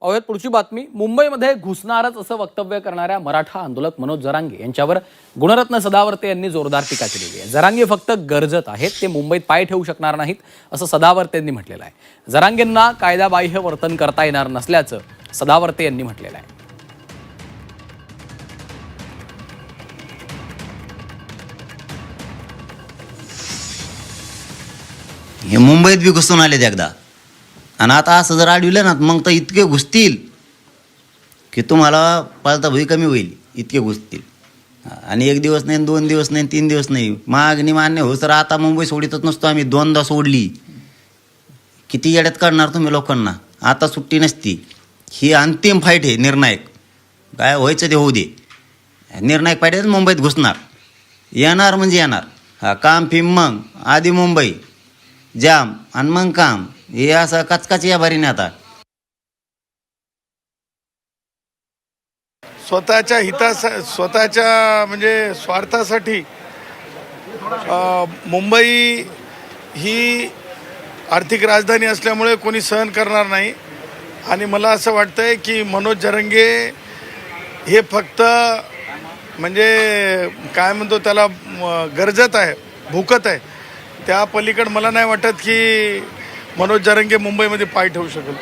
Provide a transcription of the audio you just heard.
पाहूयात पुढची बातमी। मुंबईमध्ये घुसणारच असं वक्तव्य करणाऱ्या मराठा आंदोलक मनोज जरांगे यांच्यावर गुणरत्न सदावर्ते यांनी जोरदार टीका केलेली आहे। जरांगे फक्त गरजत आहेत, ते मुंबईत पाय ठेवू शकणार नाहीत असं सदावर्ते यांनी म्हटलेलं आहे। जरांगेंना कायदाबाह्य वर्तन करता येणार नसल्याचं सदावर्ते यांनी म्हटलेलं आहे। हे मुंबईत बी घुसून आले एकदा, आणि आता असं जर आढळलं ना मग तर इतके घुसतील की तुम्हाला पळता भुई कमी होईल, इतके घुसतील। आणि एक दिवस नाही, 2 दिवस नाही, 3 दिवस नाही, मागणी मान्य हो तर आता मुंबई सोडितच नसतो आम्ही, 2दा सोडली। किती येड्यात काढणार तुम्ही लोकांना, आता सुट्टी नसती। ही अंतिम फाईट आहे, निर्णायक। काय व्हायचं ते होऊ दे, निर्णायक फाईट आहे, मुंबईत घुसणार, येणार म्हणजे येणार। हा काम फिम मग आधी मुंबई जाम आणि मग काम, हे असं कचकाच या बारीने आता स्वतःच्या म्हणजे स्वार्थासाठी मुंबई ही आर्थिक राजधानी असल्यामुळे कोणी सहन करणार नाही। आणि मला असं वाटतंय की मनोज जरांगे हे फक्त म्हणजे काय म्हणतो त्याला गरजत आहे, भुकत आहे। त्या पलीकडे मला नाही वाटत की मनोज जरांगे मुंबईमध्ये पाय ठेवू शकेल।